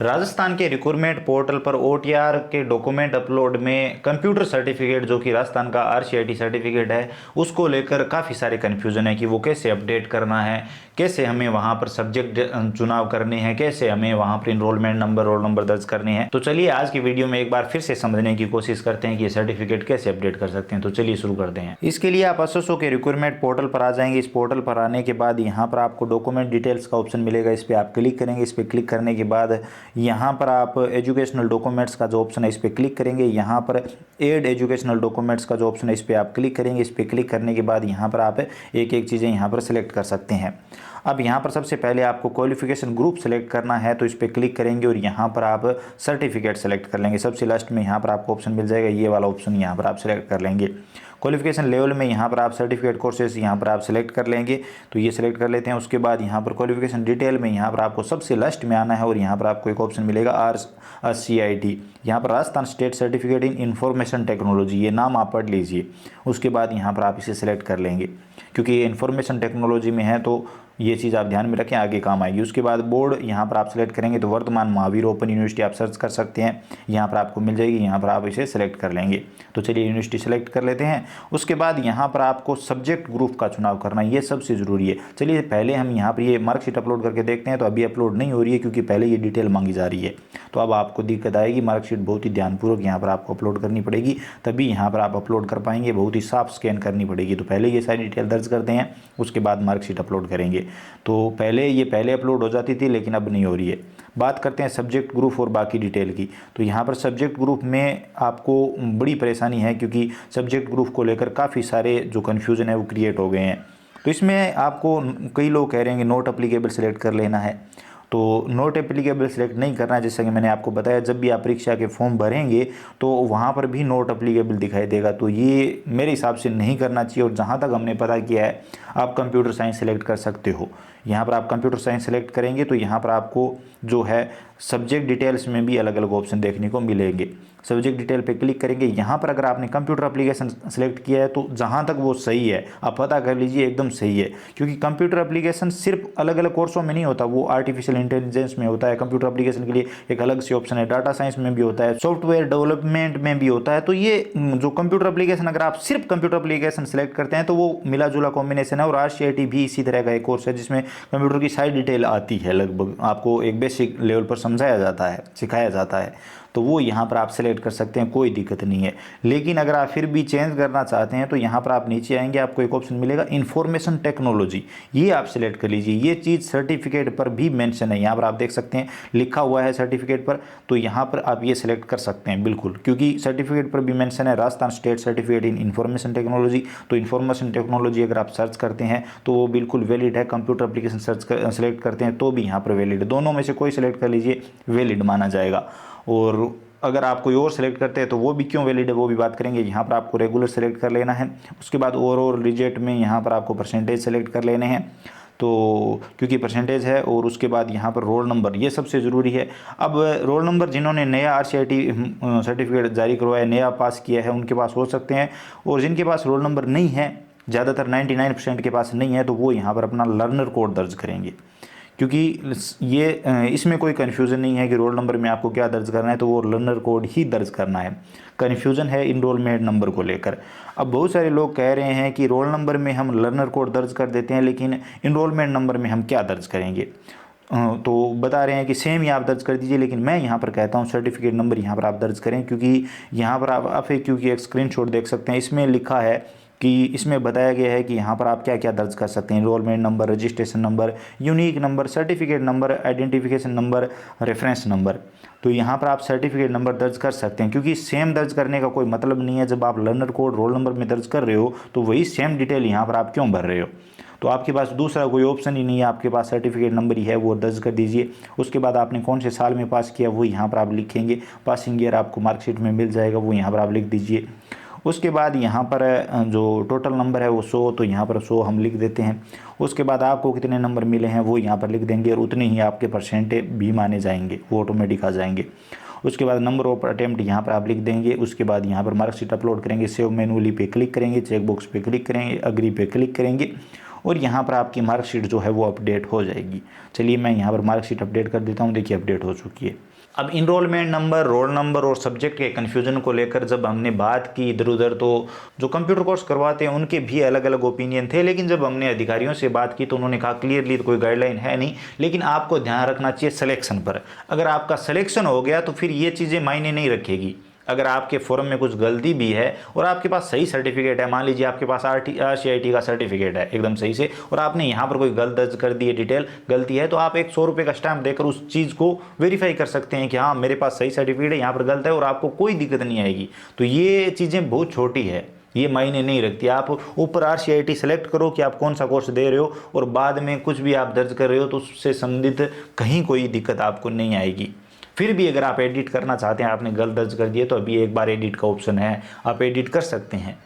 राजस्थान के recruitment portal पर OTR के डॉक्यूमेंट अपलोड में कंप्यूटर सर्टिफिकेट जो कि राजस्थान का आरसीआईटी सर्टिफिकेट है उसको लेकर काफ़ी सारे कन्फ्यूजन है कि वो कैसे अपडेट करना है, कैसे हमें वहां पर सब्जेक्ट चुनाव करने हैं, कैसे हमें वहां पर इनरोलमेंट नंबर रोल नंबर दर्ज करने हैं। तो चलिए आज की वीडियो में एक बार फिर से समझने की कोशिश करते हैं कि ये सर्टिफिकेट कैसे अपडेट कर सकते हैं। तो चलिए शुरू करते हैं। इसके लिए आप एसएसओ के रिक्रूटमेंट पोर्टल पर आ जाएंगे। इस पोर्टल पर आने के बाद यहाँ पर आपको डॉक्यूमेंट डिटेल्स का ऑप्शन मिलेगा, इस पर आप क्लिक करेंगे। इस पर क्लिक करने के बाद यहाँ पर आप एजुकेशनल डॉक्यूमेंट्स का जो ऑप्शन है इस पर क्लिक करेंगे। यहाँ पर एड एजुकेशनल डॉक्यूमेंट्स का जो ऑप्शन है इस पर आप क्लिक करेंगे। इस पर क्लिक करने के बाद यहाँ पर आप एक एक चीज़ें यहाँ पर सिलेक्ट कर सकते हैं। अब यहाँ पर सबसे पहले आपको क्वालिफिकेशन ग्रुप सेलेक्ट करना है, तो इस पर क्लिक करेंगे और यहाँ पर आप सर्टिफिकेट सेलेक्ट कर लेंगे। सबसे लास्ट में यहाँ पर आपको ऑप्शन मिल जाएगा, ये वाला ऑप्शन यहाँ पर आप सेलेक्ट कर लेंगे। क्वालिफिकेशन लेवल में यहाँ पर आप सर्टिफिकेट कोर्सेज यहाँ पर आप सेलेक्ट कर लेंगे, तो ये सेलेक्ट कर लेते हैं। उसके बाद यहाँ पर क्वालिफिकेशन डिटेल में यहाँ पर आपको सबसे लास्ट में आना है और यहाँ पर आपको एक ऑप्शन मिलेगा RCIT, यहाँ पर Rajasthan state certificate in information technology, ये नाम आप पढ़ लीजिए। उसके बाद यहाँ पर आप इसे सेलेक्ट कर लेंगे, क्योंकि ये इंफॉर्मेशन टेक्नोलॉजी में है तो ये चीज़ आप ध्यान में रखें, आगे काम आएगी। उसके बाद बोर्ड यहाँ पर आप सेलेक्ट करेंगे, तो वर्तमान महावीर ओपन यूनिवर्सिटी आप सर्च कर सकते हैं, यहाँ पर आपको मिल जाएगी। यहाँ पर आप इसे सेलेक्ट कर लेंगे। तो चलिए यूनिवर्सिटी सेलेक्ट कर लेते हैं। उसके बाद यहाँ पर आपको सब्जेक्ट ग्रुप का चुनाव करना, ये सबसे ज़रूरी है। चलिए पहले हम यहाँ पर ये मार्कशीट अपलोड करके देखते हैं। तो अभी अपलोड नहीं हो रही है क्योंकि पहले ये डिटेल मांगी जा रही है, तो अब आपको दिक्कत आएगी। मार्कशीट बहुत ही ध्यानपूर्वक यहाँ पर आपको अपलोड करनी पड़ेगी, तभी यहाँ पर आप अपलोड कर पाएंगे। बहुत ही साफ स्कैन करनी पड़ेगी। तो पहले ये सारी डिटेल दर्ज करते हैं, उसके बाद मार्कशीट अपलोड करेंगे। तो पहले अपलोड हो जाती थी, लेकिन अब नहीं हो रही है। बात करते हैं सब्जेक्ट ग्रुप और बाकी डिटेल की। तो यहाँ पर सब्जेक्ट ग्रुप में आपको बड़ी परेशानी है, क्योंकि सब्जेक्ट ग्रुप को लेकर काफ़ी सारे जो कन्फ्यूज़न है वो क्रिएट हो गए हैं। तो इसमें आपको कई लोग कह रहे हैं कि नॉट अप्लीकेबल सेलेक्ट कर लेना है, तो नॉट एप्लीकेबल सेलेक्ट नहीं करना है। जैसा कि मैंने आपको बताया, जब भी आप परीक्षा के फॉर्म भरेंगे तो वहाँ पर भी नॉट एप्लीकेबल दिखाई देगा, तो ये मेरे हिसाब से नहीं करना चाहिए। और जहाँ तक हमने पता किया है, आप कंप्यूटर साइंस सेलेक्ट कर सकते हो। यहाँ पर आप कंप्यूटर साइंस सेलेक्ट करेंगे तो यहाँ पर आपको जो है सब्जेक्ट डिटेल्स में भी अलग अलग ऑप्शन देखने को मिलेंगे। सब्जेक्ट डिटेल पे क्लिक करेंगे। यहाँ पर अगर आपने कंप्यूटर एप्लीकेशन सेलेक्ट किया है तो जहाँ तक वो सही है आप पता कर लीजिए, एकदम सही है। क्योंकि कंप्यूटर एप्लीकेशन सिर्फ अलग अलग कोर्सों में नहीं होता, वो आर्टिफिशियल इंटेलिजेंस में होता है। कंप्यूटर एप्लीकेशन के लिए एक अलग से ऑप्शन है, डाटा साइंस में भी होता है, सॉफ्टवेयर डेवलपमेंट में भी होता है। तो ये जो कंप्यूटर एप्लीकेशन, अगर आप सिर्फ कंप्यूटर एप्लीकेशन सेलेक्ट करते हैं तो वो मिला जुला कॉम्बिनेशन है। और RCIT भी इसी तरह का एक कोर्स है जिसमें कंप्यूटर की सारी डिटेल आती है, लगभग आपको एक बेसिक लेवल पर समझाया जाता है, सिखाया जाता है। तो वो यहाँ पर आप सेलेक्ट कर सकते हैं, कोई दिक्कत नहीं है। लेकिन अगर आप फिर भी चेंज करना चाहते हैं तो यहाँ पर आप नीचे आएंगे, आपको एक ऑप्शन मिलेगा इंफॉर्मेशन टेक्नोलॉजी, ये आप सेलेक्ट कर लीजिए। ये चीज़ सर्टिफिकेट पर भी मेंशन है, यहाँ पर आप देख सकते हैं लिखा हुआ है सर्टिफिकेट पर, तो यहाँ पर आप ये सेलेक्ट कर सकते हैं बिल्कुल, क्योंकि सर्टिफिकेट पर भी मेंशन है Rajasthan state certificate in information technology. तो इंफॉर्मेशन टेक्नोलॉजी अगर आप सर्च करते हैं तो वो बिल्कुल वैलिड है। कंप्यूटर एप्लीकेशन सेलेक्ट करते हैं तो भी यहाँ पर वैलिड है। दोनों में से कोई सेलेक्ट कर लीजिए, वैलिड माना जाएगा। और अगर आप कोई और सेलेक्ट करते हैं तो वो भी क्यों वैलिड है वो भी बात करेंगे। यहाँ पर आपको रेगुलर सेलेक्ट कर लेना है। उसके बाद और रिजेक्ट में यहाँ पर आपको परसेंटेज सेलेक्ट कर लेने हैं, तो क्योंकि परसेंटेज है। और उसके बाद यहाँ पर रोल नंबर, ये सबसे ज़रूरी है। अब रोल नंबर जिन्होंने नया RCIT सर्टिफिकेट जारी करवाया, नया पास किया है, उनके पास हो सकते हैं। और जिनके पास रोल नंबर नहीं है, ज़्यादातर 99% के पास नहीं है, तो वो यहाँ पर अपना लर्नर कोड दर्ज करेंगे। क्योंकि ये इसमें कोई कन्फ्यूज़न नहीं है कि रोल नंबर में आपको क्या दर्ज करना है, तो वो लर्नर कोड ही दर्ज करना है। कन्फ्यूज़न है इनरोलमेंट नंबर को लेकर। अब बहुत सारे लोग कह रहे हैं कि रोल नंबर में हम लर्नर कोड दर्ज कर देते हैं, लेकिन इनरोलमेंट नंबर में हम क्या दर्ज करेंगे। तो बता रहे हैं कि सेम ही आप दर्ज कर दीजिए, लेकिन मैं यहाँ पर कहता हूँ सर्टिफिकेट नंबर यहाँ पर आप दर्ज करें। क्योंकि यहाँ पर आप FAQ की एक स्क्रीनशॉट देख सकते हैं, इसमें लिखा है कि इसमें बताया गया है कि यहाँ पर आप क्या क्या दर्ज कर सकते हैं। Enrolment number, registration number, unique number, certificate number, identification number, reference number. तो यहाँ पर आप सर्टिफिकेट नंबर दर्ज कर सकते हैं, क्योंकि सेम दर्ज करने का कोई मतलब नहीं है। जब आप लर्नर कोड रोल नंबर में दर्ज कर रहे हो तो वही सेम डिटेल यहाँ पर आप क्यों भर रहे हो। तो आपके पास दूसरा कोई ऑप्शन ही नहीं है, आपके पास सर्टिफिकेट नंबर ही है, वो दर्ज कर दीजिए। उसके बाद आपने कौन से साल में पास किया वो यहाँ पर आप लिखेंगे। पासिंग ईयर आपको मार्कशीट में मिल जाएगा, वो यहाँ पर आप लिख दीजिए। उसके बाद यहाँ पर जो टोटल नंबर है वो 100, तो यहाँ पर 100 हम लिख देते हैं। उसके बाद आपको कितने नंबर मिले हैं वो यहाँ पर लिख देंगे, और उतने ही आपके परसेंटेज भी माने जाएंगे, वो ऑटोमेटिक आ जाएंगे। उसके बाद नंबर ऑफ अटेम्प्ट यहाँ पर आप लिख देंगे। उसके बाद यहाँ पर मार्कशीट अपलोड करेंगे, सेव मैनुअली पे क्लिक करेंगे, चेक बॉक्स पे क्लिक करेंगे, अग्री पे क्लिक करेंगे। और यहाँ पर आपकी मार्कशीट जो है वो अपडेट हो जाएगी। चलिए मैं यहाँ पर मार्कशीट अपडेट कर देता हूँ। देखिए अपडेट हो चुकी है। अब इनरोलमेंट नंबर, रोल नंबर और सब्जेक्ट के कन्फ्यूजन को लेकर जब हमने बात की इधर उधर, तो जो कंप्यूटर कोर्स करवाते हैं उनके भी अलग अलग ओपिनियन थे, लेकिन जब हमने अधिकारियों से बात की तो उन्होंने कहा क्लियरली तो कोई गाइडलाइन है नहीं, लेकिन आपको ध्यान रखना चाहिए सिलेक्शन पर। अगर आपका सिलेक्शन हो गया तो फिर ये चीज़ें मायने नहीं रखेगी। अगर आपके फॉर्म में कुछ गलती भी है और आपके पास सही सर्टिफिकेट है, मान लीजिए आपके पास RCIT का सर्टिफिकेट है एकदम सही से, और आपने यहाँ पर कोई गलत दर्ज कर दी है, डिटेल गलती है, तो आप एक 100 रुपये का स्टैम्प देकर उस चीज़ को वेरीफाई कर सकते हैं कि हाँ मेरे पास सही सर्टिफिकेट है, यहाँ पर गलत है, और आपको कोई दिक्कत नहीं आएगी। तो ये चीज़ें बहुत छोटी है, ये मायने नहीं रखती। आप ऊपर RCIT सेलेक्ट करो कि आप कौन सा कोर्स दे रहे हो, और बाद में कुछ भी आप दर्ज कर रहे हो तो उससे संबंधित कहीं कोई दिक्कत आपको नहीं आएगी। फिर भी अगर आप एडिट करना चाहते हैं, आपने गलत दर्ज कर दिए, तो अभी एक बार एडिट का ऑप्शन है, आप एडिट कर सकते हैं।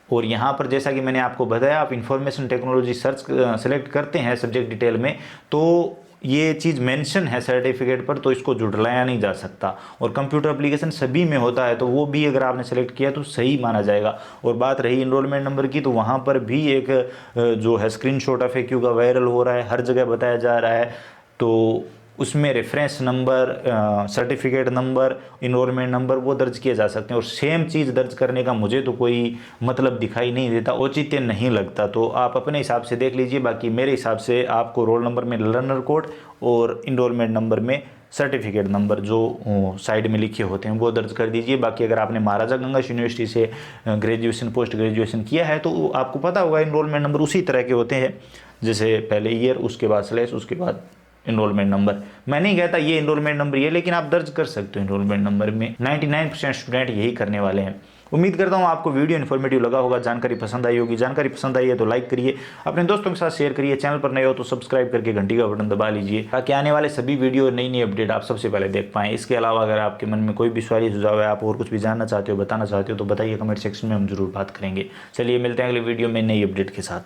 और यहाँ पर जैसा कि मैंने आपको बताया, आप इंफॉर्मेशन टेक्नोलॉजी सर्च सेलेक्ट करते हैं सब्जेक्ट डिटेल में, तो ये चीज़ मेंशन है सर्टिफिकेट पर, तो इसको जुड़लाया नहीं जा सकता। और कंप्यूटर एप्लीकेशन सभी में होता है, तो वो भी अगर आपने सेलेक्ट किया तो सही माना जाएगा। और बात रही इनरोलमेंट नंबर की, तो वहाँ पर भी एक जो है स्क्रीनशॉट FAQ का वायरल हो रहा है, हर जगह बताया जा रहा है। तो उसमें reference number, certificate number, enrolment number वो दर्ज किए जा सकते हैं, और सेम चीज़ दर्ज करने का मुझे तो कोई मतलब दिखाई नहीं देता, औचित्य नहीं लगता। तो आप अपने हिसाब से देख लीजिए। बाकी मेरे हिसाब से आपको रोल नंबर में लर्नर कोड और इनरोलमेंट नंबर में सर्टिफिकेट नंबर जो साइड में लिखे होते हैं वो दर्ज कर दीजिए। बाकी अगर आपने महाराजा गंगास यूनिवर्सिटी से ग्रेजुएशन, पोस्ट ग्रेजुएशन किया है तो आपको पता होगा इनरोलमेंट नंबर उसी तरह के होते हैं, जैसे पहले ईयर, उसके बाद स्लैश, उसके बाद इनरोलमेंट नंबर। मैं नहीं कहता ये इनरोलमेंट नंबर ये, लेकिन आप दर्ज कर सकते हो इनरोलमेंट नंबर में। 99% स्टूडेंट यही करने वाले हैं। उम्मीद करता हूँ आपको वीडियो इन्फॉर्मेटिव लगा होगा, जानकारी पसंद आई होगी। जानकारी पसंद आई है तो लाइक करिए, अपने दोस्तों के साथ शेयर करिए, चैनल पर नए हो तो सब्सक्राइब करके घंटी का बटन दबा लीजिए, ताकि आने वाले सभी वीडियो और नई नई अपडेट आप सबसे पहले देख पाएँ। इसके अलावा अगर आपके मन में कोई भी सवाल सुझाव है, आप और कुछ भी जानना चाहते हो, बताना चाहते हो, तो बताइए कमेंट सेक्शन में, हम जरूर बात करेंगे। चलिए मिलते हैं अगले वीडियो में नई अपडेट के साथ।